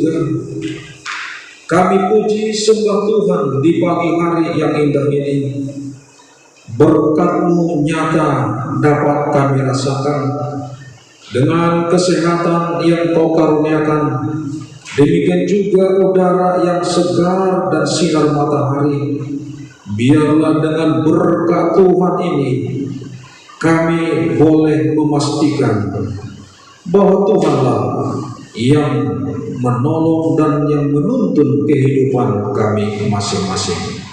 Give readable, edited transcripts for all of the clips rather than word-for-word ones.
surga. Kami puji sembah Tuhan di pagi hari yang indah ini. Berkat-Mu nyata dapat kami rasakan. Dengan kesehatan yang Kau karuniakan, demikian juga udara yang segar dan sinar matahari. Biarlah dengan berkat Tuhan ini kami boleh memastikan bahwa Tuhanlah yang menolong dan yang menuntun kehidupan kami masing-masing.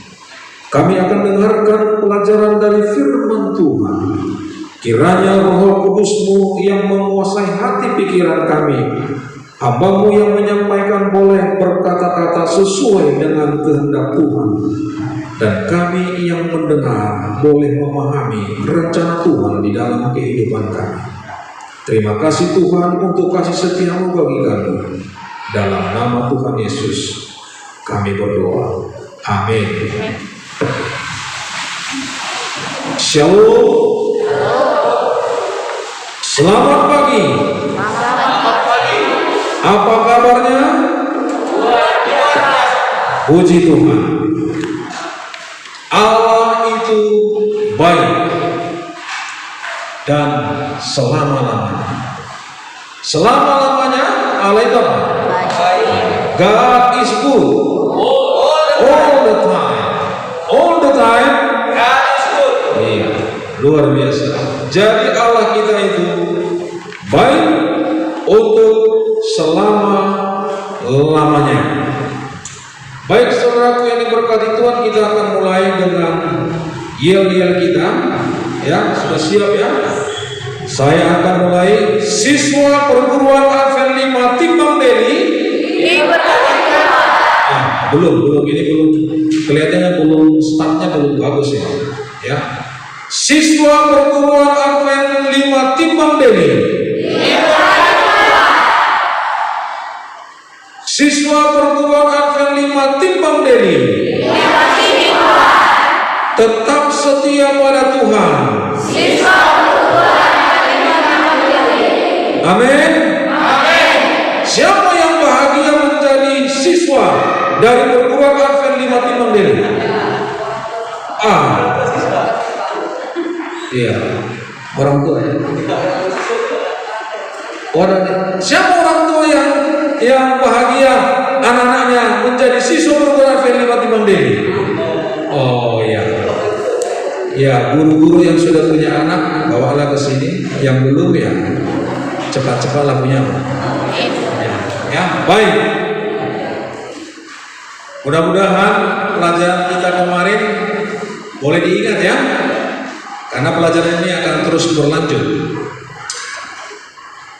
Kami akan dengarkan pelajaran dari firman Tuhan. Kiranya Roh Kudus-Mu yang menguasai hati pikiran kami, hamba-Mu yang menyampaikan boleh berkata-kata sesuai dengan kehendak Tuhan, dan kami yang mendengar boleh memahami rencana Tuhan di dalam kehidupan kami. Terima kasih Tuhan untuk kasih setia-Mu bagi kami. Dalam nama Tuhan Yesus kami berdoa. Amin. Shalom. Selamat pagi. Apa kabarnya? Puji Tuhan. Allah itu baik dan selama-lamanya. Selama-lamanya Allah itu baik. God is good all the time. All the time God is good. Iya, luar biasa. Jadi Allah kita itu baik untuk selama-lamanya. Baik saudaraku yang diberkati Tuhan, kita akan mulai dengan yel-yel kita. Ya, sudah siap ya? Saya akan mulai. Siswa perguruan Advent 5 Timbang Deli belum ini belum kelihatannya, belum startnya belum bagus ya. Ya. Siswa perguruan Advent 5 Timbang Deli. Siswa perguruan Advent 5 Timbang Deli. Tetap setia pada Tuhan. Amin. Siapa yang bahagia menjadi siswa dari perguruan Advent 5 Timbang Deli? Iya, orang tua ya. Siapa orang tua yang bahagia anak-anaknya menjadi siswa perguruan Advent 5 Timbang Deli? Oh iya. Ya, guru-guru yang sudah punya anak bawalah ke sini. Yang belum ya cepat-cepatlah punya. Ya, baik. Mudah-mudahan pelajaran kita kemarin boleh diingat ya. Karena pelajaran ini akan terus berlanjut.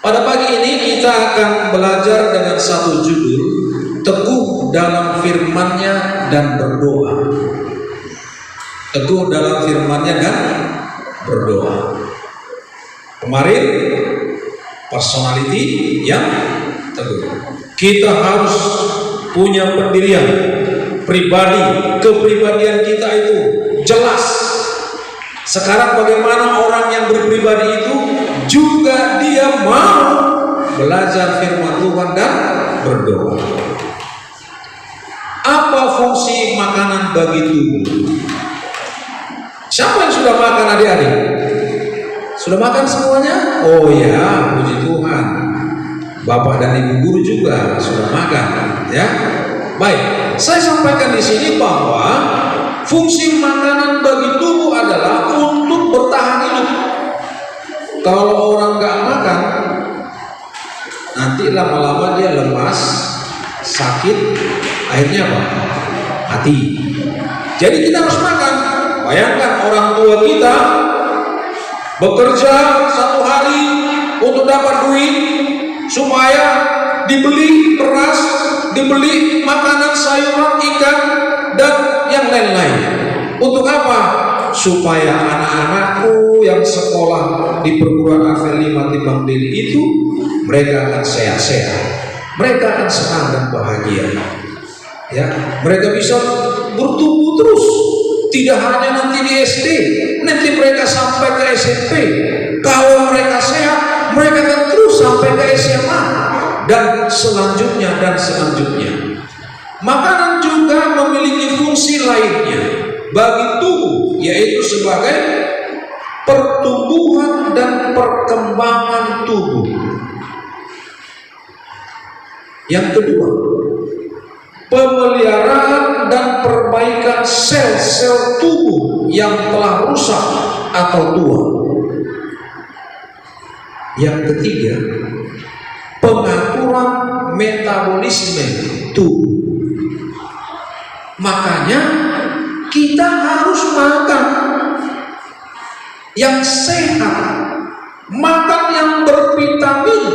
Pada pagi ini kita akan belajar dengan satu judul, teguh dalam firman-Nya dan berdoa. Teguh dalam firman-Nya dan berdoa. Kemarin personality yang teguh. Kita harus punya pendirian pribadi, kepribadian kita itu jelas. Sekarang bagaimana orang yang berpribadi itu juga dia mau belajar firman Tuhan dan berdoa. Apa fungsi makanan bagi tubuh? Siapa yang sudah makan adik-adik? Sudah makan semuanya? Oh ya, puji Tuhan. Bapak dan Ibu guru juga sudah makan, ya. Baik, saya sampaikan di sini bahwa fungsi makanan bagi tubuh adalah untuk bertahan hidup. Kalau orang nggak makan, nanti lama-lama dia lemas, sakit, akhirnya apa? Mati. Jadi kita harus makan. Bayangkan orang tua kita bekerja satu hari untuk dapat duit supaya dibeli beras, dibeli makanan, sayuran, ikan, dan yang lain-lain. Untuk apa? Supaya anak-anakku yang sekolah di perguruan Advent 5 Timbang Deli itu mereka akan sehat-sehat, mereka akan senang dan bahagia. Ya, mereka bisa bertumbuh terus. Tidak hanya nanti di SD, nanti mereka sampai ke SMP. Kalau mereka sehat, mereka akan terus sampai ke SMA. dan selanjutnya dan selanjutnya. Makanan juga memiliki fungsi lainnya bagi tubuh, yaitu sebagai pertumbuhan dan perkembangan tubuh. Yang kedua, pemeliharaan dan perbaikan sel-sel tubuh yang telah rusak atau tua. Yang ketiga, pengaturan metabolisme tubuh. Makanya kita harus makan yang sehat, makan yang bervitamin,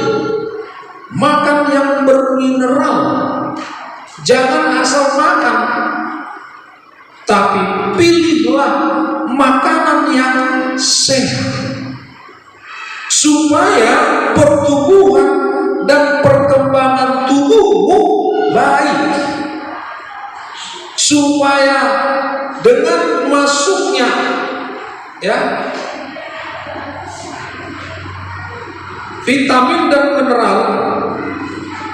makan yang bermineral. Jangan asal makan, tapi pilihlah makanan yang sehat supaya pertumbuhan dan perkembangan tubuhmu baik, supaya dengan masuknya vitamin dan mineral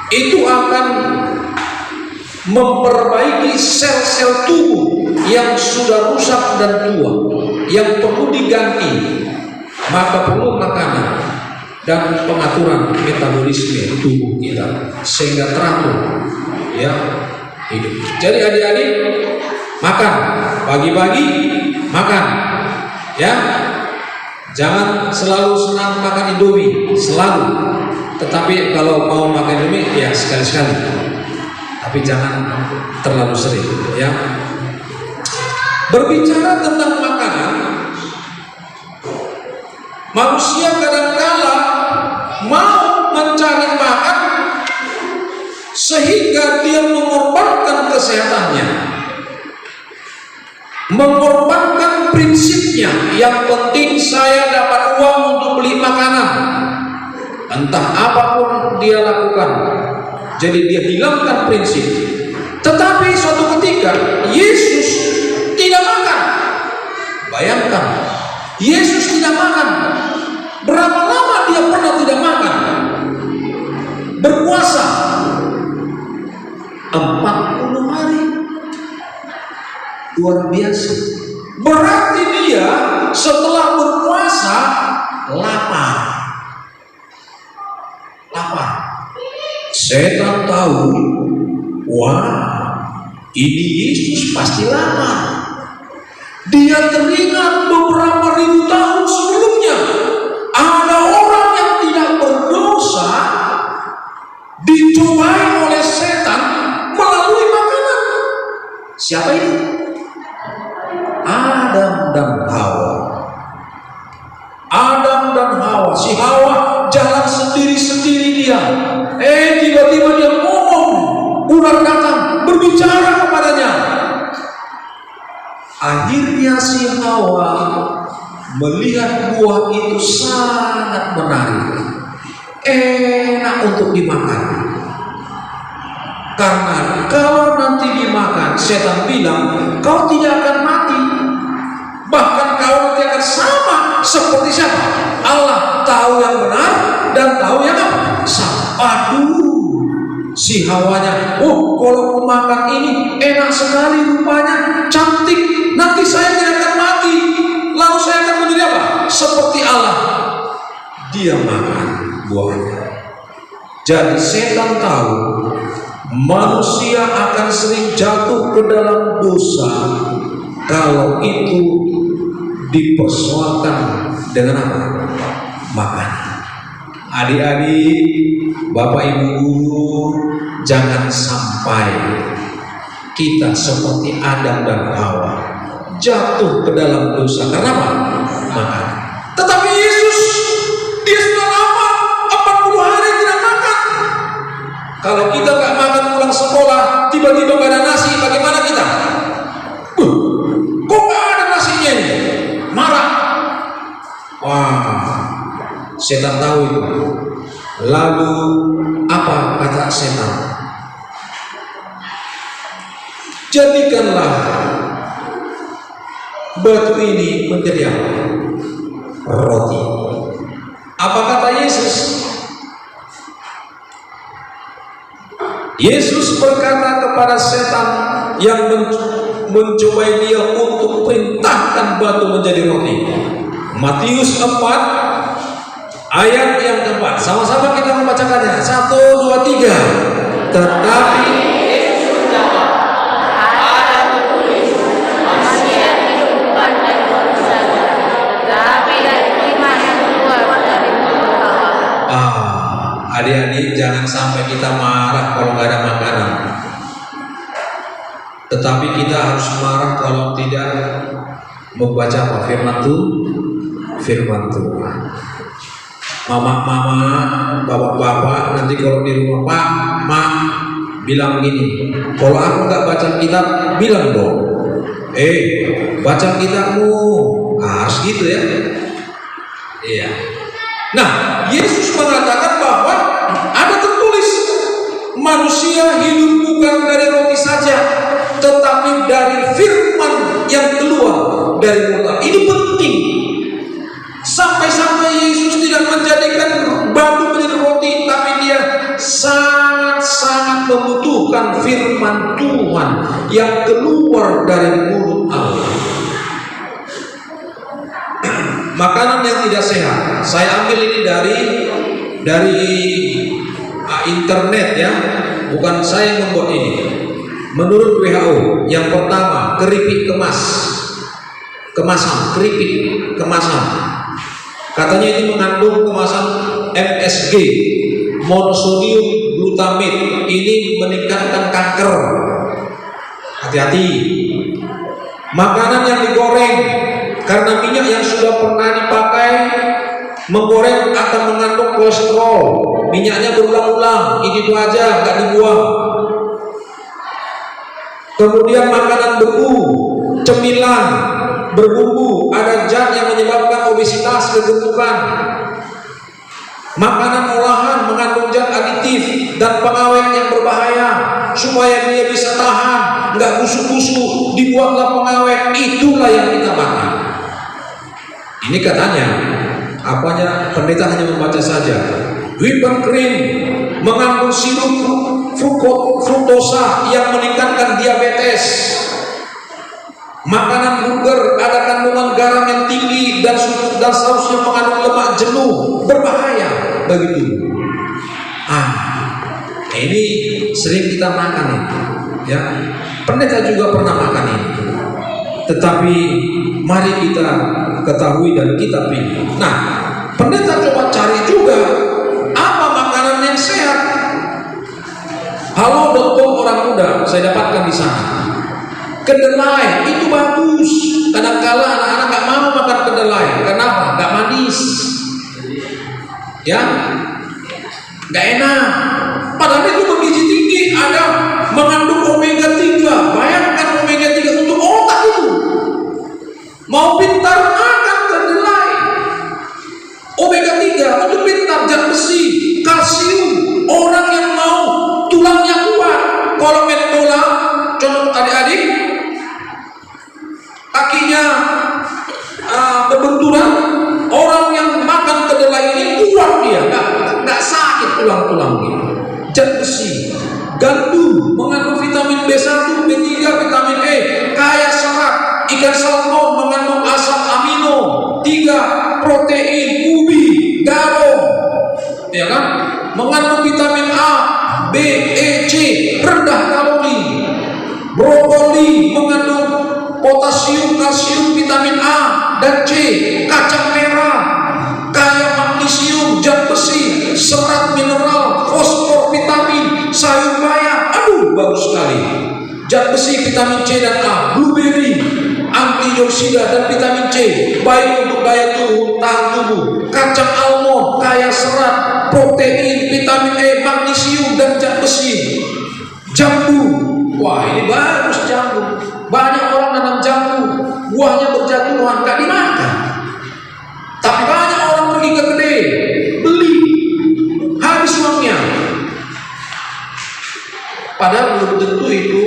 itu akan memperbaiki sel-sel tubuh yang sudah rusak dan tua, yang perlu diganti. Maka perlu makanan dan pengaturan metabolisme tubuh kita sehingga teratur hidup. Jadi adik-adik, makan pagi-pagi, makan jangan selalu senang makan Indomie selalu, tetapi kalau mau makan Indomie ya sekali-sekali, tapi jangan terlalu sering Berbicara tentang makanan, manusia kadang-kala mau mencari makan sehingga dia mengorbankan kesehatannya, mengorbankan prinsipnya. Yang penting saya dapat uang untuk beli makanan, entah apapun dia lakukan. Jadi dia hilangkan prinsip. Tetapi suatu ketika Yesus tidak makan. Bayangkan, Yesus tidak makan. Berapa lama dia pernah tidak makan? Berpuasa 40 hari. Luar biasa. Berarti dia setelah berpuasa lapar. Setan tahu, wah, ini Yesus pasti lapar. Dia teringat beberapa ribu tahun sebelumnya ada orang yang tidak berdosa dicobai oleh setan melalui makanan. Siapa itu? Adam dan Hawa. Adam dan Hawa. Si Hawa jalan sendiri-sendiri dia. Tiba-tiba dia ngomong, ular datang berbicara kepadanya. Akhirnya si Hawa melihat buah itu sangat menarik, enak untuk dimakan. Karena kalau nanti dimakan, setan bilang kau tidak akan mati, bahkan kau nanti akan sama seperti siapa? Allah, tahu yang benar dan tahu yang salah. Aduh, si Hawanya, kalau aku makan ini enak sekali rupanya, cantik, nanti saya tidak akan mati, lalu saya akan menjadi apa? Seperti Allah. Dia makan buahnya. Jadi setan tahu manusia akan sering jatuh ke dalam dosa kalau itu dipersoalkan dengan apa? Makan. Adik-adik, Bapak Ibu guru, jangan sampai kita seperti Adam dan Hawa jatuh ke dalam dosa. Karena apa? Makan. Tetapi Yesus, dia sudah lama 40 hari tidak makan. Kalau kita nggak makan pulang sekolah, tiba-tiba nggak ada nasi, bagaimana kita? Kok nggak ada nasinya ini? Marah. Wah, setan tahu itu. Lalu apa kata setan? Jadikanlah batu ini menjadi apa? Roti. Apa kata Yesus? Yesus berkata kepada setan yang mencobai dia untuk perintahkan batu menjadi roti. Matius 4 ayat yang keempat. Sama-sama kita membacakannya. 1, 2, 3. Tetapi Yesus jawab, ada tertulis, manusia hidup bukan dari roti saja, tetapi dari firman yang keluar dari mulut Allah. Adik-adik, jangan sampai kita marah kalau nggak ada makanan. Tetapi kita harus marah kalau tidak membaca apa? Firman Tuhan. Mama, bapak, nanti kalau di rumah, Pak, Ma, bilang gini, kalau aku nggak baca kitab, bilang dong, baca kitabmu, harus gitu ya. Iya. Nah, Yesus mengatakan bahwa ada tertulis, manusia hidup bukan dari roti saja, tetapi dari firman yang keluar dari mulut Allah. Ini penting. Sampai-sampai Yesus tidak menjadikan batu menjadi roti, tapi dia sangat-sangat membutuhkan firman Tuhan yang keluar dari mulut Allah. Makanan yang tidak sehat, saya ambil ini dari internet ya, bukan saya yang membuat ini. Menurut WHO, yang pertama keripik kemasan. Katanya ini mengandung kemasan MSG, monosodium glutamate. Ini meningkatkan kanker. Hati-hati. Makanan yang digoreng, karena minyak yang sudah pernah dipakai menggoreng akan mengandung kolesterol. Minyaknya berulang-ulang, itu aja, nggak dibuang. Kemudian makanan beku, cemilan, berbumbu, ada zat yang menyebabkan obesitas, kegemukan. Makanan olahan mengandung zat aditif dan pengawet yang berbahaya. Supaya dia bisa tahan, nggak busuk-busuk, dibuatlah pengawet. Itulah yang kita makan. Ini katanya, apanya pendeta hanya membaca saja. Whipped cream mengandung sirup fruktosa yang meningkatkan diabetes. Makanan burger ada kandungan garam yang tinggi dan sausnya mengandung lemak jenuh, berbahaya bagi tubuh. Ini sering kita makan ini, ya. Pendeta juga pernah makan ini. Tetapi mari kita ketahui dan kita pilih. Nah, pendeta coba cari juga apa makanan yang sehat. Halo.com orang muda, saya dapatkan di sana. Kedelai itu bagus. Kadang-kala anak-anak nggak mau makan kedelai. Kenapa? Nggak manis, ya, nggak enak. Padahal itu bergizi tinggi, ada mengandung omega 3. Bayangkan omega 3 untuk otak itu. Mau pintar makan kedelai. Omega 3 untuk pintar, zat besi, kalsium. Orang yang mau tulangnya kuat. Kalau main bola, contoh adik-adik, kakinya berbenturan, orang yang makan kedelai ini kuat dia, nggak sakit tulang-tulangnya. Zat besi, gandum mengandung vitamin B1, B3, vitamin E, kaya serat. Ikan salmon mengandung asam amino 3, protein, ubi, garam, ya kan? Mengandung vitamin A, B, E, C, rendah kalori. Brokoli mengandung potasium, kalsium, vitamin A dan C. Kacang merah kaya magnesium, zat besi, serat mineral, fosfor, vitamin, sayur bayam. Bagus sekali. Zat besi, vitamin C dan A. Blueberry, antioksida dan vitamin C, baik untuk daya tahan tubuh. Kacang almond kaya serat, protein, vitamin E, magnesium dan zat besi. Jambu, wah ini bagus jambu. Banyak orang nanam jambu, buahnya berjatuhan, gak dimakan. Tapi banyak orang pergi ke kedai, beli, habis uangnya. Padahal belum tentu itu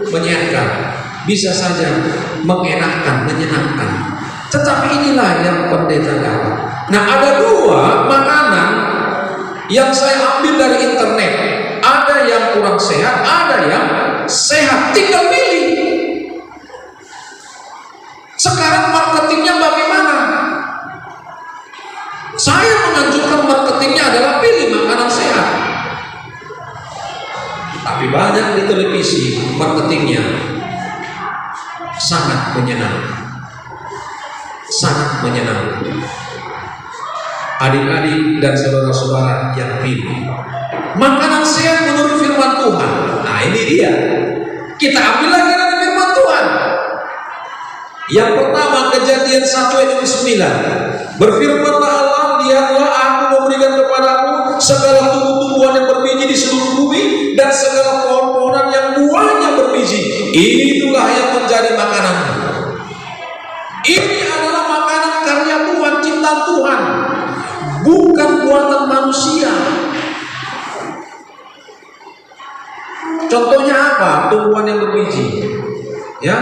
menyehatkan, bisa saja mengenakkan, menyenangkan. Tetapi inilah yang pendeta dapat. Nah, ada 2 makanan yang saya ambil dari internet. Ada yang yang kurang sehat, ada yang sehat, tinggal pilih. Sekarang marketingnya bagaimana? Saya menganjurkan marketingnya adalah pilih makanan sehat. Tapi banyak di televisi marketingnya sangat menyenangkan, sangat menyenangkan. Adik-adik dan saudara-saudara yang pilih makanan sehat menurut firman Tuhan. Nah ini dia, kita ambil lagi dari firman Tuhan. Yang pertama, Kejadian 1 ayat 9. Berfirmanlah Allah, lihatlah aku memberikan kepadamu segala tumbuh-tumbuhan yang berbiji di seluruh bumi dan segala pohon-pohonan yang buahnya berbiji. Itulah yang menjadi makanan. Ini adalah makanan karya Tuhan, ciptaan Tuhan, bukan buatan manusia. Contohnya apa? Tumbuhan yang berbiji, ya,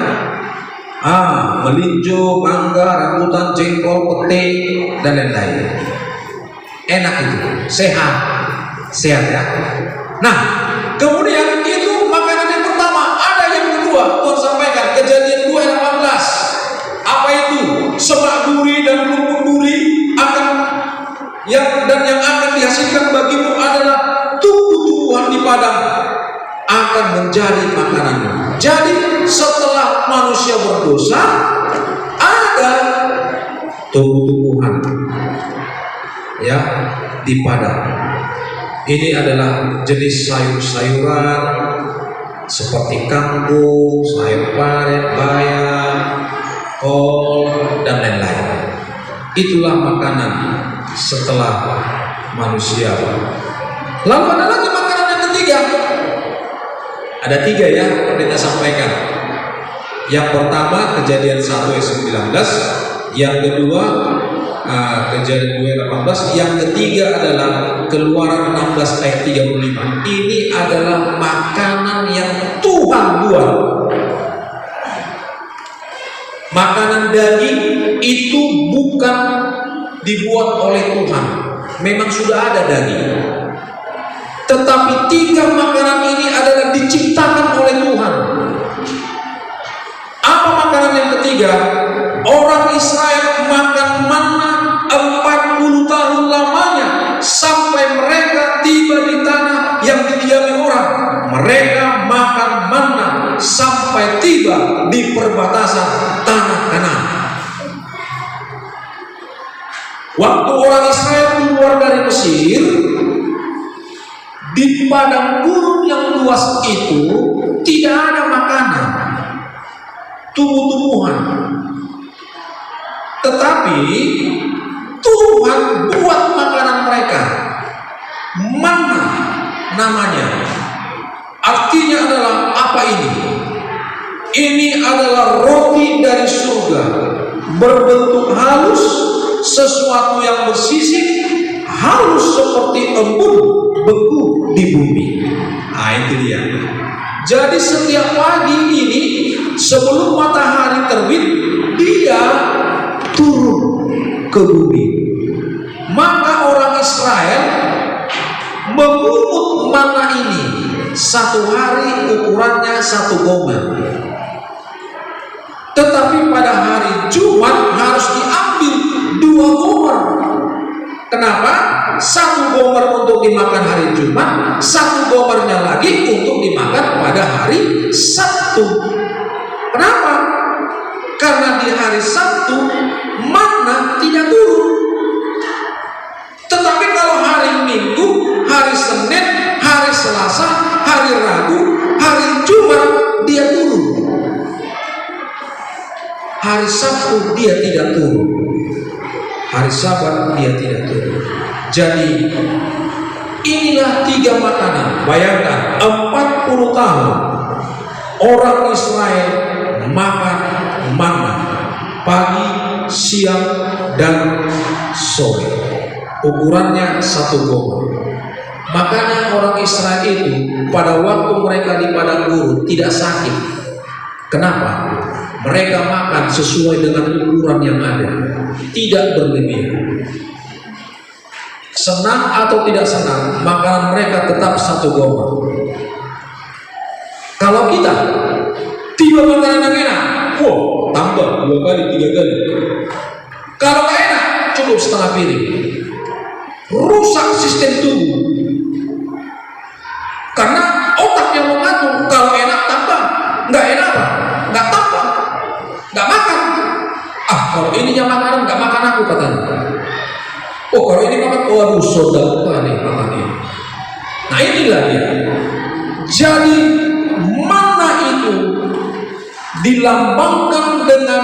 melinjo, mangga, rambutan, jengkol, pete, dan lain-lain. Enak itu, sehat, sehat ya. Nah, kemudian itu makanan yang pertama. Ada yang kedua, Tuhan sampaikan Kejadian 2 ayat 18. Apa itu? Semak duri dan rumput duri akan yang akan dihasilkan bagimu adalah tumbuh-tumbuhan di padang akan menjadi makanan. Jadi setelah manusia berdosa, ada tumbuh-tumbuhan ya di padang. Ini adalah jenis sayur-sayuran seperti kangkung, sayur paret, bayam, kol, dan lain-lain. Itulah makanan setelah manusia. Lalu ada lagi makanan yang ketiga. Ada 3 ya, kita sampaikan. Yang pertama Kejadian 1 ayat 19, yang kedua Kejadian 2 ayat 18, yang ketiga adalah Keluaran 16 ayat 35. Ini adalah makanan yang Tuhan buat. Makanan daging itu bukan dibuat oleh Tuhan, memang sudah ada daging. Tetapi 3 makanan ini adalah diciptakan oleh Tuhan. Apa makanan yang ketiga? Orang Israel makan manna 40 tahun lamanya sampai mereka tiba di tanah yang didiami orang. Mereka makan manna sampai tiba di perbatasan tanah Kanaan. Waktu orang Israel keluar dari Mesir, di padang gurun yang luas itu tidak ada makanan, tumbuh-tumbuhan. Tetapi Tuhan buat makanan mereka, manna namanya. Artinya adalah apa ini? Ini adalah roti dari surga, berbentuk halus, sesuatu yang bersisik, halus seperti embun beku di bumi. Nah itu dia. Jadi setiap pagi ini sebelum matahari terbit, dia turun ke bumi. Maka orang Israel memungut manna ini. Satu hari ukurannya 1 gomer. Tetapi pada hari Jumat harus diambil 2 gomer. Kenapa? 1 gomer untuk dimakan hari Jumat, 1 gomernya lagi untuk dimakan pada hari Sabtu. Kenapa? Karena di hari Sabtu manna tidak turun. Tetapi kalau hari Minggu, hari Senin, hari Selasa, hari Rabu, hari Jumat dia turun. Hari Sabtu dia tidak turun. Hari Sabat dia tidak turun. Jadi inilah 3 makanan. Bayangkan 40 tahun orang Israel makan manna pagi, siang, dan sore. Ukurannya 1 gomer. Makanya orang Israel itu pada waktu mereka di padang gurun tidak sakit. Kenapa? Mereka makan sesuai dengan ukuran yang ada, tidak berlebihan. Senang atau tidak senang, makanan mereka tetap 1 gomer. Kalau kita tiba makanan yang enak, wow, tambah 2 kali, 3 kali. Kalau nggak enak, cukup setengah piring. Rusak sistem tubuh. Karena otak yang mengatur, kalau enak tambah, nggak enak apa? Nggak tambah, nggak makan. Kalau ininya makanan, nggak makan aku katanya. Kalau ini makan, waduh saudara nih makan ini. Nah inilah dia. Jadi mana itu dilambangkan dengan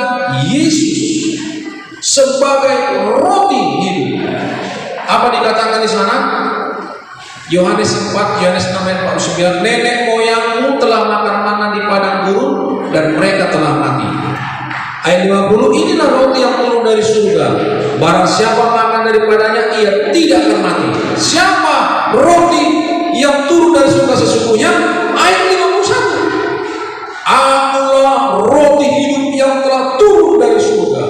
Yesus sebagai roti hidup. Apa dikatakan di sana? Yohanes 4, Yohanes 6 ayat 49, nenek moyangmu telah makan mana di padang gurun dan mereka telah mati. Ayat 50, inilah roti yang turun dari surga. Barang siapa makan daripadanya, ia tidak akan mati. Siapa roti yang turun dari surga sesungguhnya? Ayat 51, akulah roti hidup yang telah turun dari surga.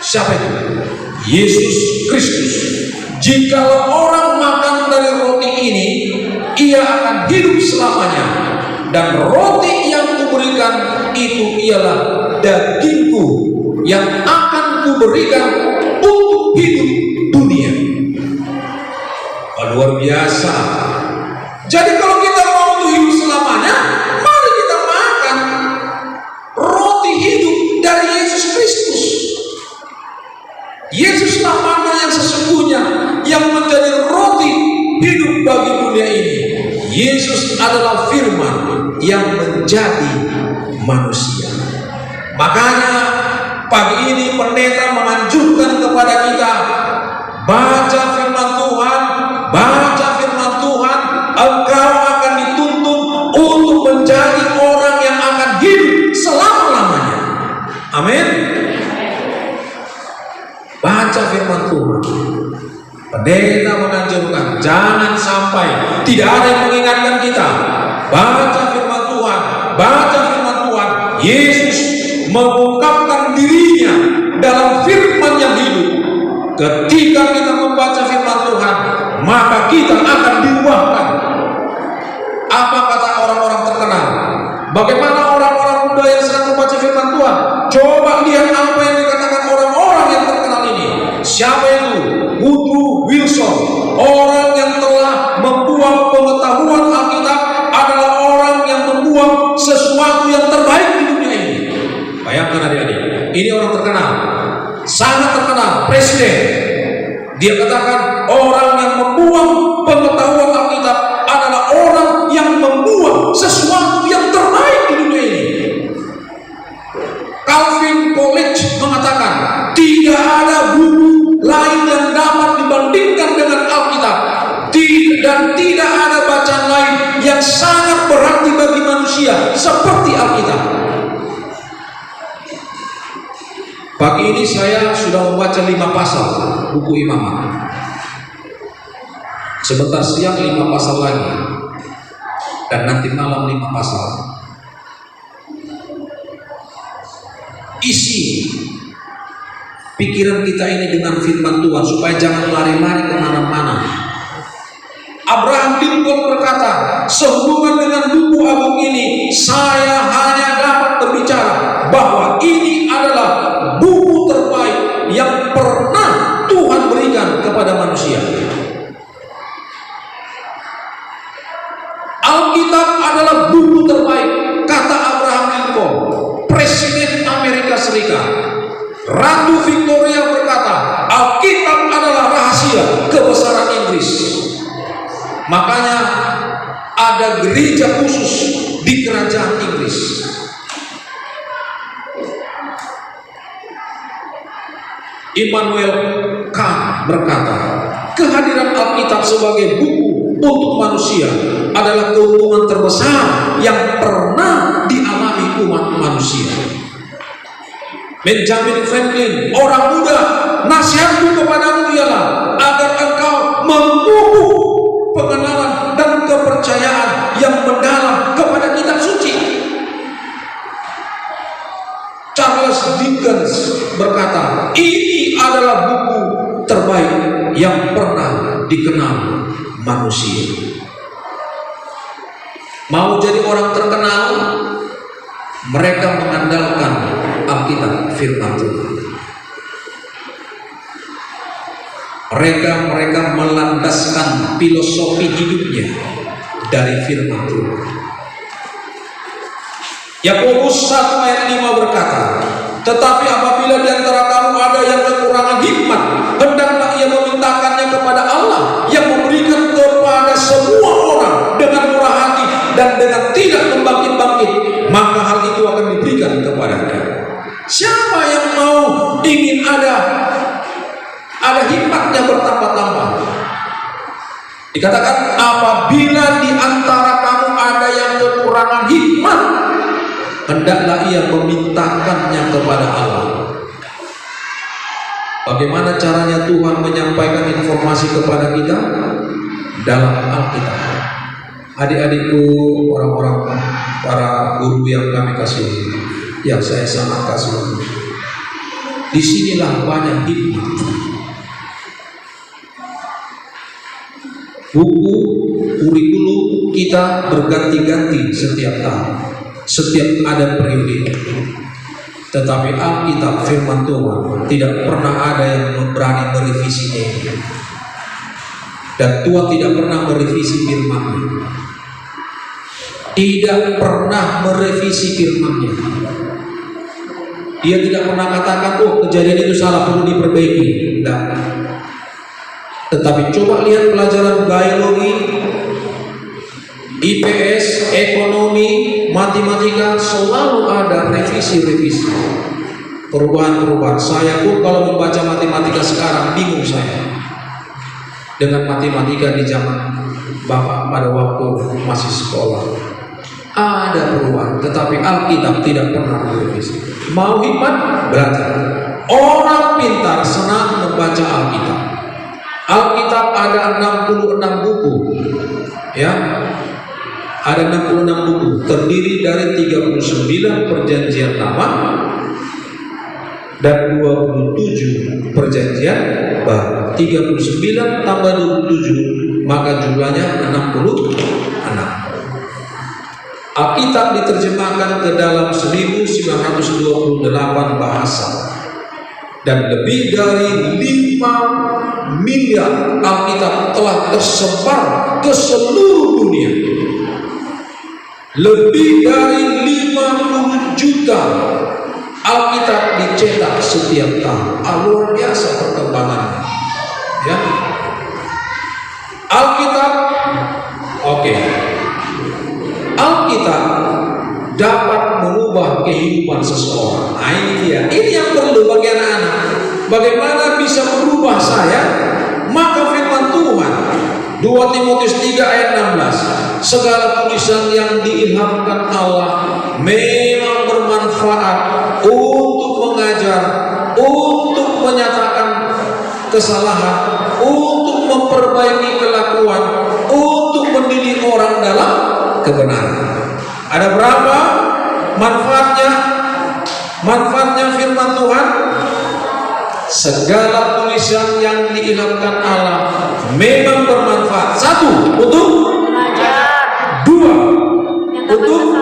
Siapa itu? Yesus Kristus. Jikalau orang makan dari roti ini, ia akan hidup selamanya. Dan roti yang kuberikan itu ialah dagingku yang akan kuberikan untuk hidup dunia. Luar biasa. Jadi kalau kita mau untuk hidup selamanya, mari kita makan roti hidup dari Yesus Kristus. Yesuslah mana yang sesungguhnya yang menjadi roti hidup bagi dunia ini. Yesus adalah firman yang menjadi manusia. Makanya pagi ini pendeta menganjurkan kepada kita, baca firman Tuhan, baca firman Tuhan, engkau akan dituntun untuk menjadi orang yang akan hidup selama-lamanya. Amin. Baca firman Tuhan. Pendeta menganjurkan, jangan sampai tidak ada yang mengingatkan kita. Baca firman Tuhan, baca firman Tuhan. Yesus mengungkapkan dirinya dalam firman yang hidup. Ketika kita membaca firman Tuhan, maka kita akan diubahkan. Apa kata orang-orang terkenal? Bagaimana orang-orang muda yang sedang membaca firman Tuhan? Coba lihat apa yang dikatakan orang-orang yang terkenal ini. Siapa itu? Woodrow Wilson. Orang yang telah membuang pengetahuan Alkitab adalah orang yang membuang sesuatu yang terbaik di dunia ini. Bayangkan adik-adik, ini orang terkenal, sangat terkenal, presiden. Dia katakan orang yang membuang pengetahuan Alkitab adalah orang yang membuang sesuatu yang terbaik di dunia ini. Calvin Coolidge mengatakan tidak ada buku lain yang dapat dibandingkan dengan Alkitab, dan tidak ada bacaan lain yang sangat berarti bagi manusia seperti Alkitab. Pagi ini saya sudah membaca 5 pasal buku Imamat. Sebentar siang 5 pasal lagi, dan nanti malam 5 pasal. Isi pikiran kita ini dengan firman Tuhan supaya jangan lari-lari kemana-mana. Abraham Lincoln berkata, sehubungan dengan buku agung ini, saya hanya dapat berbicara bahwa ini adalah buku terbaik yang pernah Tuhan berikan kepada manusia. Alkitab adalah buku terbaik, kata Abraham Lincoln, Presiden Amerika Serikat. Ratu Victoria berkata, Alkitab adalah rahasia kebesaran Inggris. Makanya ada gereja khusus di kerajaan Inggris. Immanuel Kant berkata, kehadiran Alkitab sebagai buku untuk manusia adalah keuntungan terbesar yang pernah dialami umat manusia. Benjamin Franklin, orang muda, nasihatku kepadamu ialah agar engkau memupuk pengenalan dan kepercayaan yang mendalam kepada kitab suci. Charles Dickens berkata, ini adalah buku terbaik yang pernah dikenal manusia. Mau jadi orang terkenal Mereka mengandalkan Alkitab, firman Tuhan. Mereka melandaskan filosofi hidupnya dari firman Tuhan. Yakobus 1 ayat 5 berkata, tetapi apabila di antara kamu ada yang kekurangan hikmat, hendaklah ia memintakannya kepada Allah yang memberikan kepada semua orang dengan murah hati dan dengan tidak membangkit-bangkit, maka hal itu akan diberikan kepadanya. Siapa yang mau ingin ada hikmatnya bertambah-tambah? Dikatakan apabila di antara kamu ada yang kekurangan hikmat, hendaklah ia memintakannya kepada Allah. Bagaimana caranya Tuhan menyampaikan informasi kepada kita? Dalam Alkitab. Adik-adikku, orang-orang, para guru yang kami kasihi, yang saya sangat kasihi, disinilah banyak hikmat. Buku kurikulum kita berganti-ganti setiap tahun, setiap ada periode. Tetapi Alkitab firman Tuhan tidak pernah ada yang berani merevisinya. Dan Tuhan tidak pernah merevisi firman-Nya. Tidak pernah merevisi firman-Nya. Dia tidak pernah katakan, oh kejadian itu salah, perlu diperbaiki. Tidak. Tetapi coba lihat pelajaran biologi, IPS, ekonomi, matematika, selalu ada revisi-revisi, perubahan-perubahan. Saya pun kalau membaca matematika sekarang bingung saya dengan matematika di zaman Bapak pada waktu masih sekolah. Ada perubahan, tetapi Alkitab tidak pernah direvisi. Mau hikmat? Belajar. Orang pintar senang membaca Alkitab. Alkitab ada 66 buku, ya. Ada 66 buku, terdiri dari 39 perjanjian lama dan 27 perjanjian baru. 39 tambah 27, maka jumlahnya 66. Alkitab diterjemahkan ke dalam 1928 bahasa dan lebih dari 5 miliar Alkitab telah tersebar ke seluruh dunia. Lebih dari 50 juta Alkitab dicetak setiap tahun. Luar biasa perkembangannya, ya. Alkitab, oke. Alkitab dapat merubah kehidupan seseorang. Nah, ini dia. Ini yang perlu bagi anak-anak. Bagaimana bisa merubah saya? Maka firman Tuhan 2 Timotius 3 ayat 16, segala tulisan yang diilhamkan Allah memang bermanfaat untuk mengajar, untuk menyatakan kesalahan, untuk memperbaiki kelakuan, untuk mendidik orang dalam kebenaran. Ada berapa manfaatnya? Manfaatnya firman Tuhan, segala tulisan yang diilhamkan Allah memang bermanfaat. 1, untuk mengajar. 2, untuk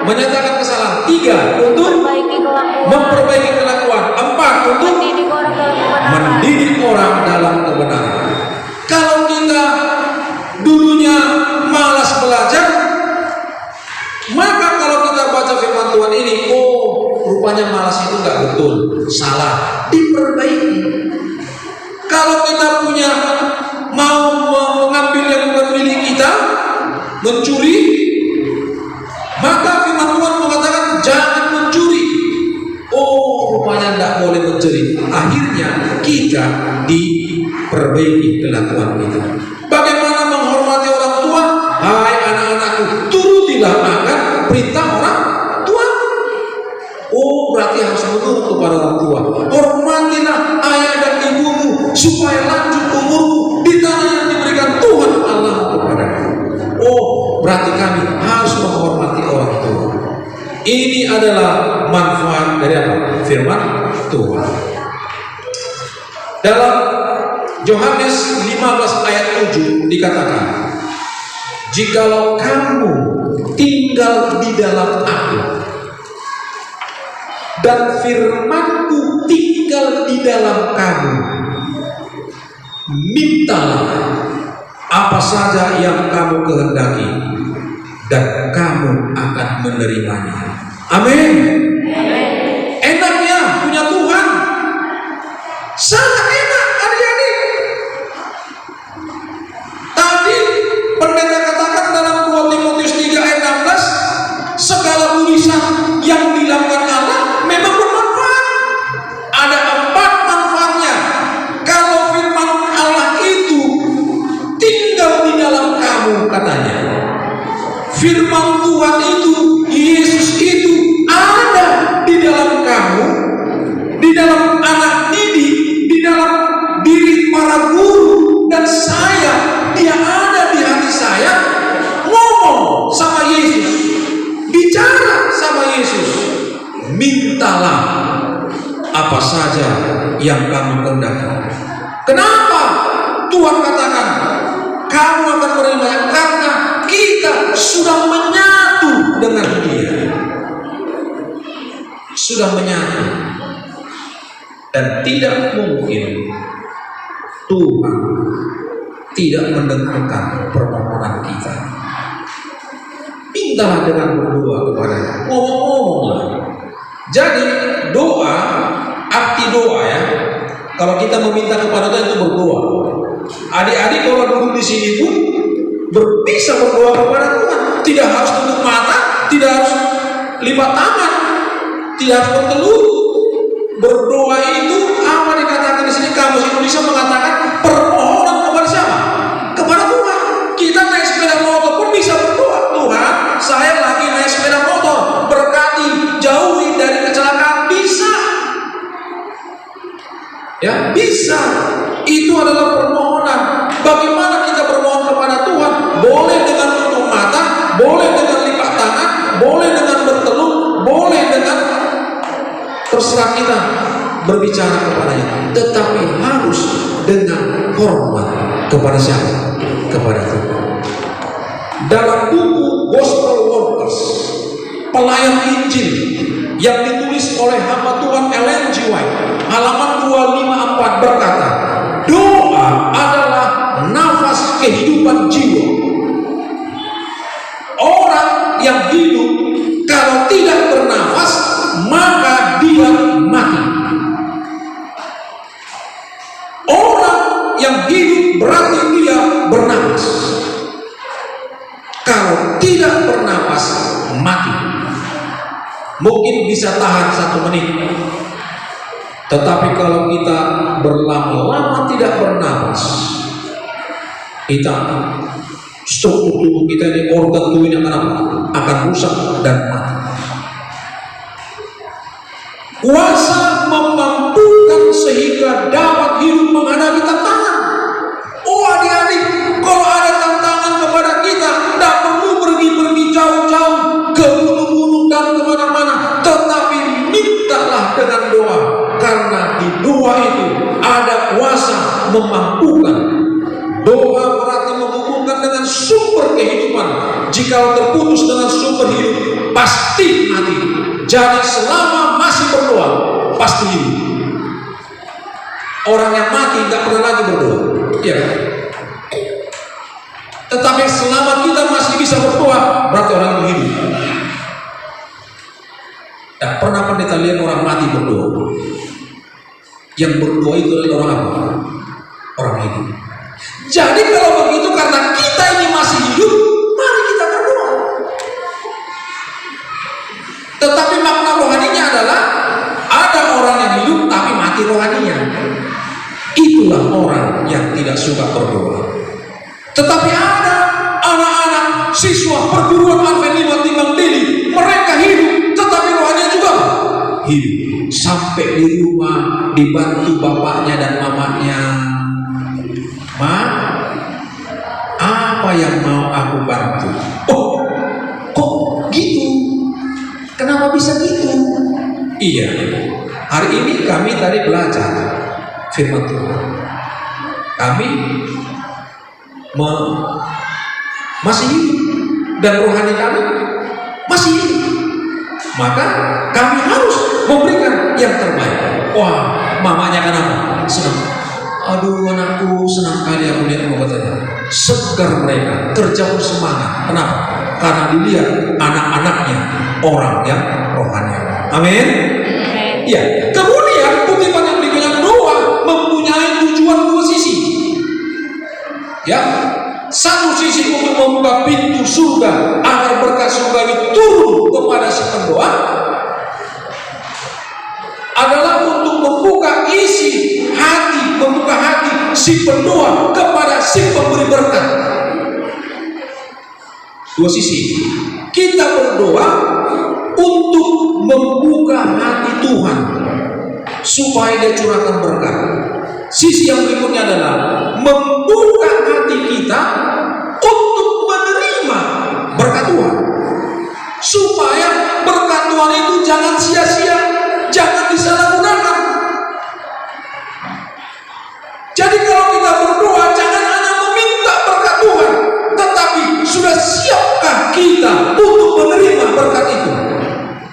menyatakan kesalahan. 3, untuk memperbaiki kelakuan. 4, untuk mendidik orang dalam kebenaran. Kalau kita dulunya malas belajar, maka kalau kita baca firman Tuhan ini, oh rupanya malas itu nggak betul, salah, diperbaiki. Kalau kita punya mau mengambil yang bukan milik kita, mencuri, maka firman Tuhan mengatakan jangan mencuri. Oh rupanya tidak boleh mencuri. Akhirnya kita diperbaiki kelakuan kita. Bagaimana menghormati orang tua? Hai anak-anakku, turutilah akan perintah orang tua. Oh berarti harus menurut kepada orang tua. Hormatilah ayah dan ibumu supaya lanjut umurmu di tanah yang diberikan Tuhan Allah kepadamu. Oh berarti kami harus menghormati orang tua. Ini adalah manfaat dari apa? Firman Tuhan. Dalam Yohanes 15 ayat 7 dikatakan, jikalau kamu tinggal di dalam Aku dan firman-Ku tinggal di dalam kamu, mintalah apa saja yang kamu kehendaki dan kamu akan menerimanya. Amin. Enaknya punya Tuhan, sangat enak adik-adik. Tadi pendeta katakan dalam 2 Timotius 3 ayat 16, segala urusan yang dilakukan Allah memang bermanfaat. Ada 4 manfaatnya. Kalau firman Allah itu tinggal di dalam kamu, katanya, firman Tuhan itu, Yesus itu ada di dalam kamu, di dalam anak didik, di dalam diri para guru dan saya, dia ada di hati saya, ngomong sama Yesus, bicara sama Yesus, mintalah apa saja yang kamu kehendaki. Kenapa Tuhan katakan kamu akan menerima? Karena kita sudah menyatu dengan Dia, sudah menyatu, dan tidak mungkin Tuhan tidak mendengarkan permohonan kita. Mintalah dengan berdoa kepada-Nya, ngomong-ngomonglah. Jadi doa, arti doa ya, kalau kita meminta kepada Tuhan itu berdoa. Adik-adik kalau duduk di sini pun bisa berdoa kepada Tuhan. Tidak harus tutup mata, tidak harus lipat tangan, tidak harus bertelut. Berdoa itu apa dikatakan di sini? Kamus Indonesia mengatakan permohonan kepada siapa? Kepada Tuhan. Kita naik sepeda motor pun bisa berdoa. Tuhan, saya lagi naik sepeda motor, berkati, jauhi dari kecelakaan. Bisa. Ya, bisa. Itu adalah permohonan. Bagaimana kita bermohon kepada Tuhan? Boleh dengan tutup mata, boleh dengan lipat tangan, boleh dengan bertelut, boleh dengan, terserah kita berbicara kepadanya. Tetapi harus dengan hormat kepada siapa? Kepada Tuhan. Dalam buku Gospel Workers, pelayan Injil, yang ditulis oleh hamba Tuhan Ellen G. White, halaman 254 berkata, doa adalah nafas kehidupan jiwa. Orang yang hidup kalau tidak bernafas, maka dia mati. Orang yang hidup berarti dia bernafas. Kalau tidak bernafas, mati. Mungkin bisa tahan 1 menit, tetapi kalau kita berlama-lama tidak bernafas, kita struktur tubuh kita ini, organ tubuh yang akan rusak dan mati. Kuasa memampukan sehingga dapat hidup menghadapi tantangan. Oh adik-adik, kalau ada tantangan kepada kita, tidak perlu pergi-pergi jauh-jauh ke gunung-gunung dan kemana-mana, tetapi mintalah dengan doa, karena di doa itu ada kuasa memampukan. Doa berarti menghubungkan dengan sumber kehidupan. Jika terputus dengan sumber hidup, pasti mati. Jadi selama masih berdoa, pasti hidup. Orang yang mati tidak pernah lagi berdoa, ya kan? Tetapi selama kita masih bisa berdoa, berarti orang itu hidup. Tak pernah pendeta lihat orang mati berdoa. Yang berdoa itu adalah orang apa? Orang hidup. Jadi kalau begitu, karena kita ini masih hidup, mari kita berdoa. Tetapi makna rohaninya adalah ada orang yang hidup tapi mati rohaninya. Itulah orang yang tidak suka berdoa. Tetapi ada anak-anak siswa perguruan Advent 5 Timbang Deli, mereka hidup tetapi rohaninya juga hidup. Sampai di rumah dibantu bapaknya dan mamanya. Ma, apa yang mau aku bantu? Oh, kok gitu? Kenapa bisa gitu? Iya, hari ini kami tadi belajar firman Tuhan. Kami masih hidup dan rohani kami masih hidup. maka kami harus memberikan yang terbaik. Wah, mamanya kenapa? Senang. Aduh, anakku senang kali aku lihat katanya. Segar mereka, kerja bersemangat. Kenapa? Karena dilihat anak-anaknya orang yang rohani. Amin. Ya. Kemudian kutipan yang dibilang Noah mempunyai tujuan dua sisi. Ya, satu sisi untuk membuka pintu surga agar berkat surga itu turun kepada si pendoa, adalah untuk membuka isi hati, membuka hati si pendoa kepada si pemberi berkat. Dua sisi. Kita berdoa untuk membuka hati Tuhan supaya dia curahkan berkat. Sisi yang berikutnya adalah membuka hati kita untuk menerima berkat Tuhan, supaya berkat Tuhan itu jangan sia-sia, jangan disalahgunakan. Jadi kalau kita berdoa, jangan hanya meminta berkat Tuhan, tetapi sudah siapkah kita untuk menerima berkat itu?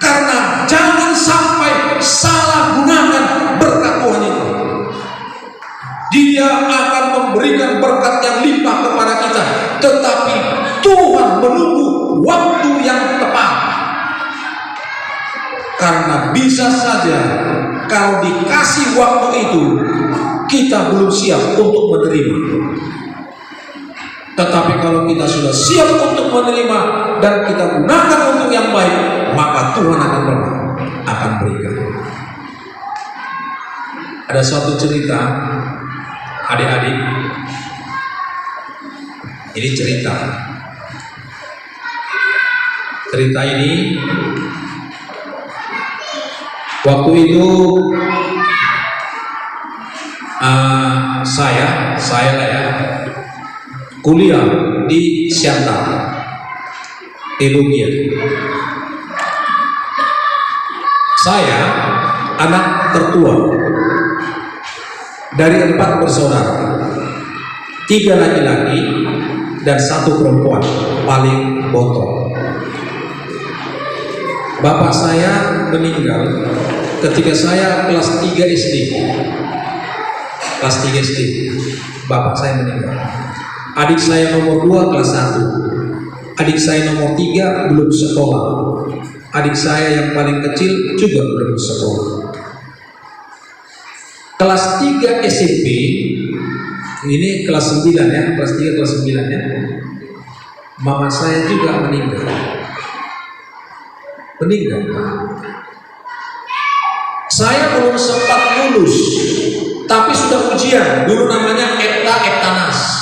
Karena jangan sampai salah gunakan berkat Tuhan itu. Dia akan memberikan berkat yang limpah kepada kita, tetapi Tuhan menunggu waktu yang tepat. Karena bisa saja kalau dikasih waktu itu kita belum siap untuk menerima. Tetapi kalau kita sudah siap untuk menerima dan kita gunakan untuk yang baik, maka Tuhan akan berikan. Ada suatu cerita, adik-adik, ini cerita ini waktu itu saya lah ya, kuliah di Siantar, Teologi. Saya anak tertua dari 4 bersaudara, 3 laki-laki dan 1 perempuan, paling botol. Bapak saya meninggal ketika saya kelas 3 SD. Kelas 3 SD, bapak saya meninggal. Adik saya nomor 2 kelas 1. Adik saya nomor 3 belum sekolah. Adik saya yang paling kecil juga belum sekolah. Kelas 3 SMP, ini kelas 9 ya, kelas 3 kelas 9 ya. Mama saya juga meninggal. Saya belum sempat lulus, tapi sudah ujian. Dulu namanya Ektanas.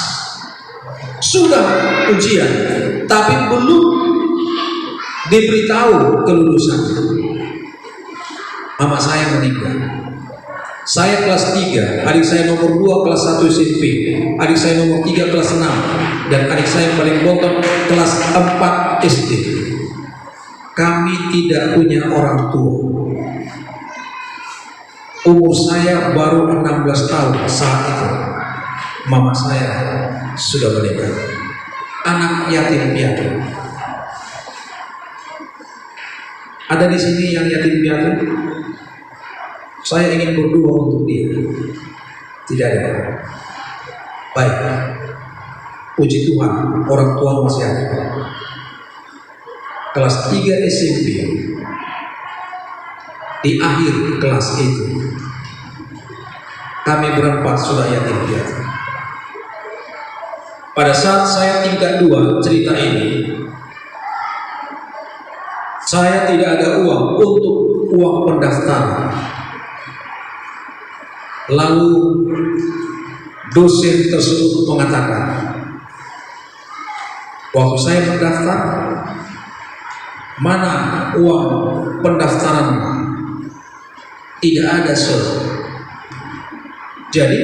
Sudah ujian, tapi belum diberitahu kelulusan. Mama saya meninggal. Saya kelas 3, adik saya nomor 2 kelas 1 SMP, adik saya nomor 3 kelas 6, dan adik saya yang paling bottom kelas 4 SD. Kami tidak punya orang tua. Umur saya baru 16 tahun saat itu. Mama saya sudah meninggal. Anak yatim piatu. Ada di sini yang yatim piatu? Saya ingin berdoa untuk dia. Tidak ada. Baik. Puji Tuhan, orang tua masih ada. Kelas 3 SMP, di akhir kelas itu kami berempat sudah yatim piatu. Pada saat saya tingkat 2 cerita ini, saya tidak ada uang untuk uang pendaftaran. Lalu dosen tersebut mengatakan, waktu saya mendaftar, mana uang pendaftaran? Tidak ada, Sir. Jadi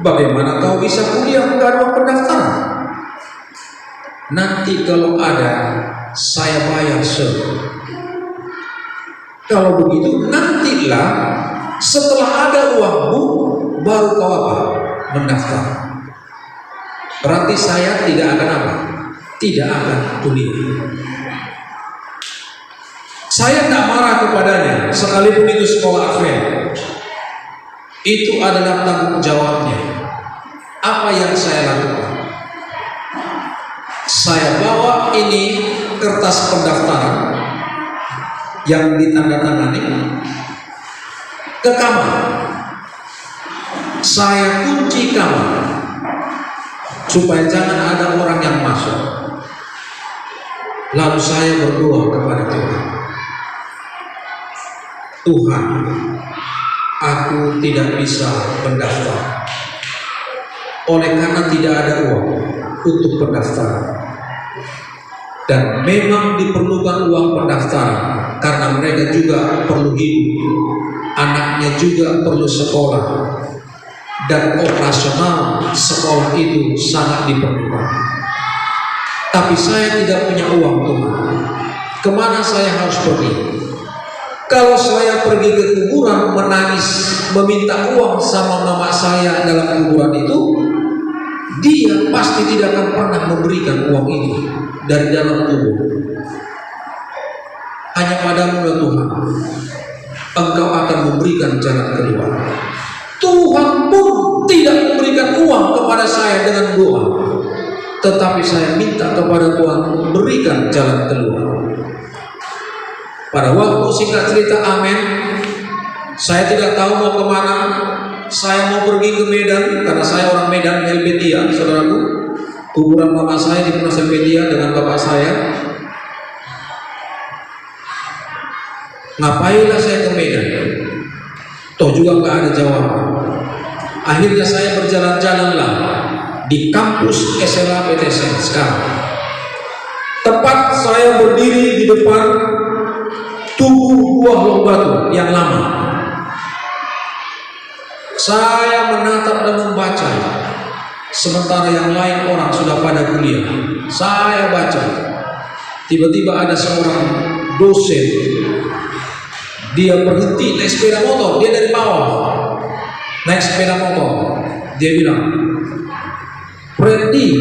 bagaimana kau bisa kuliah nggak ada uang pendaftaran? Nanti kalau ada, saya bayar, Sir. Kalau begitu nantilah setelah ada uangmu baru kau apa? Mendaftar. Berarti saya tidak akan apa? Tidak akan kuliah. Saya kepadanya, sekalipun itu sekolah Advent. Itu adalah tanggung jawabnya. Apa yang saya lakukan? Saya bawa ini kertas pendaftaran yang ditandatangani ke kamar. Saya kunci kamar supaya jangan ada orang yang masuk. Lalu saya berdoa kepada Tuhan. Tuhan, aku tidak bisa mendaftar oleh karena tidak ada uang untuk pendaftaran, dan memang diperlukan uang pendaftaran karena mereka juga perlu hidup, anaknya juga perlu sekolah, dan operasional sekolah itu sangat diperlukan. Tapi saya tidak punya uang, Tuhan. Kemana saya harus pergi? Kalau saya pergi ke kuburan menangis meminta uang sama mama saya dalam kuburan itu, dia pasti tidak akan pernah memberikan uang itu dari dalam kubur. Hanya padamu ya Tuhan, Engkau akan memberikan jalan keluar. Tuhan pun tidak memberikan uang kepada saya dengan doa, tetapi saya minta kepada Tuhan berikan jalan keluar. Pada waktu singkat cerita, amin, saya tidak tahu mau kemana. Saya mau pergi ke Medan karena saya orang Medan, Helvetia, saudaraku. Kuburan mama saya di Pulau Helvetia dengan bapak saya. Ngapainlah saya ke Medan? Toh juga nggak ada jawaban. Akhirnya saya berjalan-jalanlah di kampus SLA PTSN sekarang. Tepat saya berdiri di depan tubuh buah log batu yang lama. Saya menatap dan membaca, sementara yang lain orang sudah pada kuliah. Saya baca, tiba-tiba ada seorang dosen. Dia berhenti naik sepeda motor, dia dari bawah naik sepeda motor. Dia bilang, "Freddy,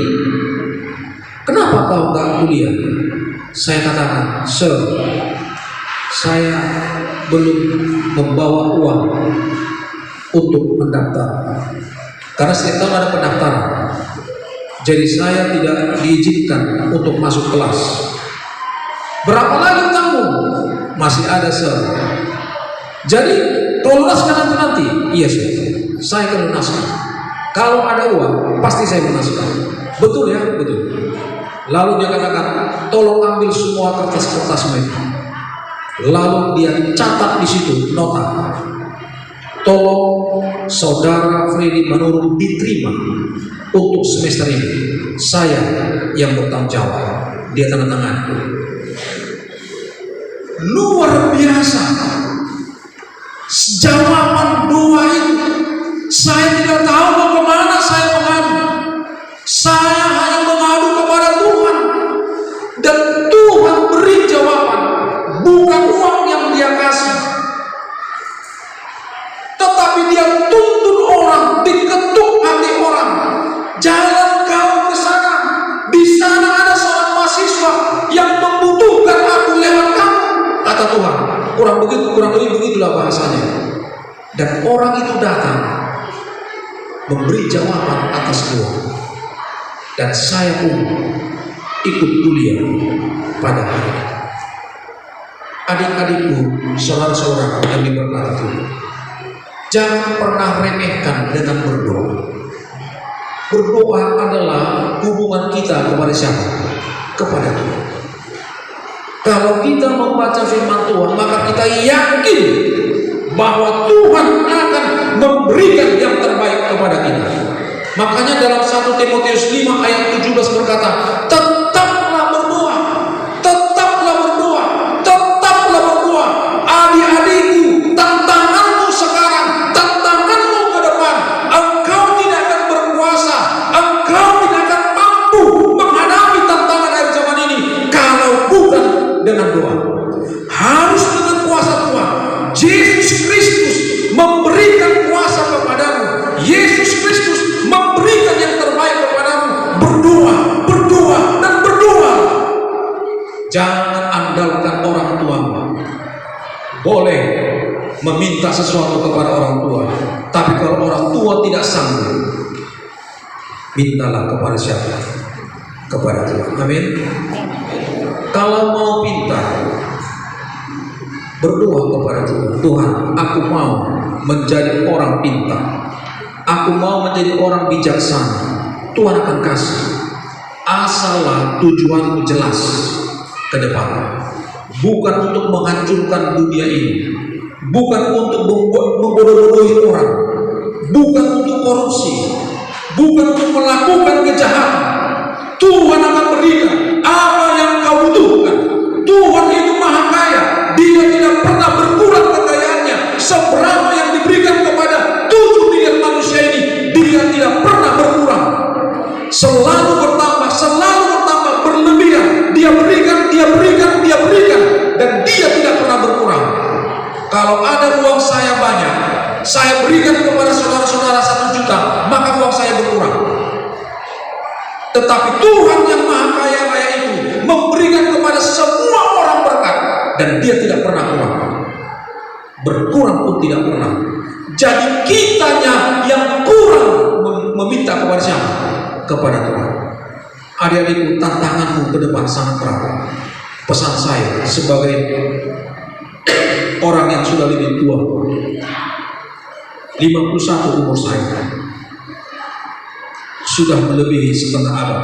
kenapa kau nggak kuliah?" Saya katakan, "Sir, saya belum membawa uang untuk mendaftar karena setiap tahun ada pendaftaran, jadi saya tidak diizinkan untuk masuk kelas." "Berapa lagi kamu?" "Masih ada, Sir." "Jadi kau lunaskan nanti?" "Iya, Sir, saya akan lunaskan. Kalau ada uang pasti saya lunaskan." "Betul ya?" "Betul." Lalu dia katakan, "Tolong ambil semua kertas-kertas mereka." Lalu dia catat di situ nota, "Tolong saudara Freddy Manurung diterima untuk semester ini. Saya yang bertanggung jawab." Dia tanda tangan. Luar biasa jawaban doa itu. Saya tidak tahu mau kemana saya mengadu. Saya hanya mengadu kepada Tuhan, dan Tuhan beri jawaban. Bukan uang yang dia kasih, tetapi dia tuntun orang, diketuk hati orang. "Jalan kau ke sana. Di sana ada seorang mahasiswa yang membutuhkan aku lewat kamu," kata Tuhan. Kurang lebih begitulah bahasanya. Dan orang itu datang memberi jawaban atas doa. Dan saya pun ikut kuliah pada hari itu. Adik-adikku, saudara-saudara yang diberkati Tuhan, jangan pernah remehkan dengan berdoa. Berdoa adalah hubungan kita kepada siapa? Kepada Tuhan. Kalau kita membaca firman Tuhan, maka kita yakin bahwa Tuhan akan memberikan yang terbaik kepada kita. Makanya dalam 1 Timotius 5 ayat 17 berkata, "Tetaplah berdoa, tetaplah berdoa, tetaplah berdoa." Adik-adikku, tantanganmu sekarang, tantanganmu ke depan, engkau tidak akan berkuasa, engkau tidak akan mampu menghadapi tantangan akhir zaman ini kalau bukan dengan doa. Harus dengan kuasa Tuhan. Yesus Kristus memberikan kuasa kepadamu. Yesus Kristus memberikan yang terbaik kepadamu. Berdoa, berdoa. boleh meminta sesuatu kepada orang tua. Tapi kalau orang tua tidak sanggup, mintalah kepada siapa? Kepada Tuhan. Amin. Kalau mau pintar, berdoa kepada Tuhan. Tuhan, aku mau menjadi orang pintar. Aku mau menjadi orang bijaksana. Tuhan akan kasih. Asallah tujuanmu jelas ke depan. Bukan untuk menghancurkan dunia ini. Bukan untuk membodoh-bodohi orang. Bukan untuk korupsi. Bukan untuk melakukan kejahatan. Tuhan akan berikan apa yang kau butuhkan. Tuhan itu maha kaya. Dia tidak pernah berkurang kekayaannya. Seberapa yang diberikan kepada 7 miliar manusia ini, dia tidak pernah berkurang. Selalu bertambah, berlebihan. Dia berikan, dan dia tidak pernah berkurang. Kalau ada uang saya banyak, saya berikan kepada saudara-saudara 1 juta, maka uang saya berkurang. Tetapi Tuhan yang maha kaya itu memberikan kepada semua orang berkat, dan dia tidak pernah kurang. Berkurang pun tidak pernah. Jadi kitanya yang kurang meminta kepada siapa? Kepada Tuhan. Adik-adikku, tantanganmu ke depan sangat berat. Pesan saya sebagai orang yang sudah lebih tua, 51 umur saya, sudah melebihi setengah abad.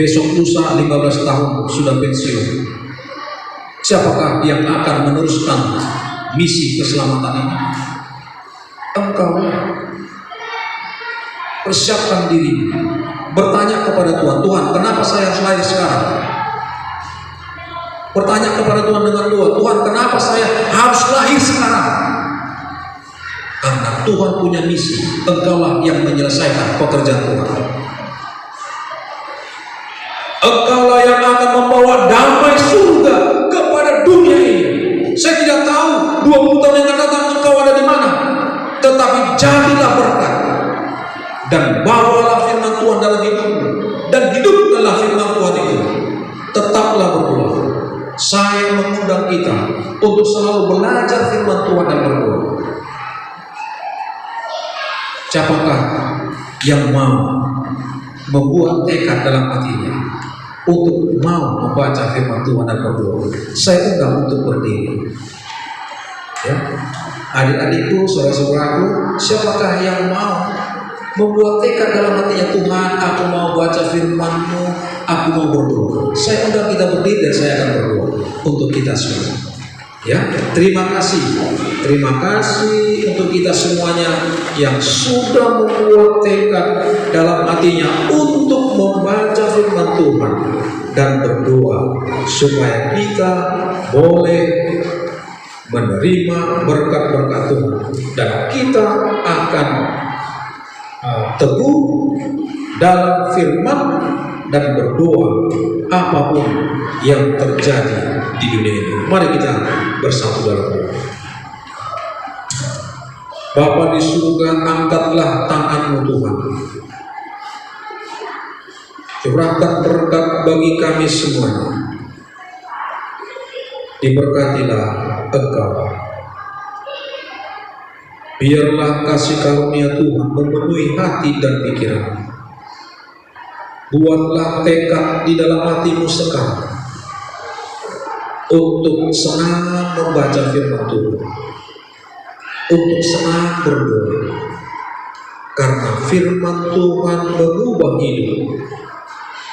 Besok lusa 15 tahun sudah pensiun. Siapakah yang akan meneruskan misi keselamatan ini? Engkau. Persiapkan diri, bertanya kepada Tuhan, Tuhan, kenapa saya harus lahir sekarang? Bertanya kepada Tuhan dengan doa, Tuhan, kenapa saya harus lahir sekarang? Karena Tuhan punya misi, Engkaulah yang menyelesaikan pekerjaan Tuhan. Engkaulah yang akan membawa damai surga kepada dunia ini. Saya tidak tahu 20 tahun yang akan datang engkau ada di mana, tetapi jadilah berkat. Dan bawalah firman Tuhan dalam hidupmu, dan hiduplah firman Tuhan itu. Tetaplah berdoa. Saya mengundang kita untuk selalu belajar firman Tuhan dan berdoa. Siapakah yang mau membuat tekad dalam hatinya untuk mau membaca firman Tuhan dan berdoa? Saya undang untuk berdiri. Ya. Adik-adikku, saudara-saudaraku, siapakah yang mau membuat tekad dalam hatinya, Tuhan, aku mau baca firman-Mu, aku mau berdoa? Saya undang kita berdiri dan saya akan berdoa untuk kita semua. Ya, terima kasih untuk kita semuanya yang sudah membuat tekad dalam hatinya untuk membaca firman Tuhan dan berdoa supaya kita boleh menerima berkat-berkat Tuhan dan kita akan teguh dalam firman dan berdoa apapun yang terjadi di dunia ini. Mari kita bersatu dalam doa. Bapa di surga, angkatlah tangan-Mu Tuhan. Curahkan berkat bagi kami semuanya. Diberkatilah Engkau. Biarlah kasih karunia Tuhan memenuhi hati dan pikiran. Buatlah tekad di dalam hatimu sekarang untuk senang membaca firman Tuhan, untuk senang berdoa, karena firman Tuhan mengubah hidup,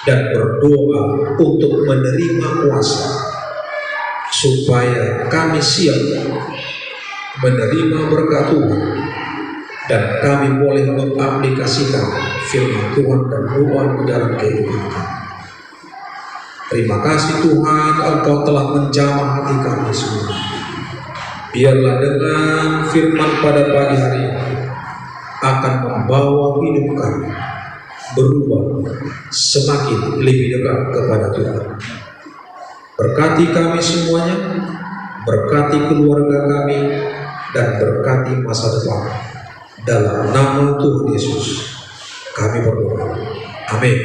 dan berdoa untuk menerima kuasa supaya kami siap menerima berkat Tuhan dan kami boleh mengaplikasikan firman Tuhan dan doa di dalam kehidupan kami. Terima kasih Tuhan, Engkau telah menjamah hati kami semua. Biarlah dengan firman pada pagi hari ini akan membawa hidup kami berubah semakin lebih dekat kepada Tuhan. Berkati kami semuanya, berkati keluarga kami, dan berkati masa depan. Dalam nama Tuhan Yesus kami berdoa. Amin.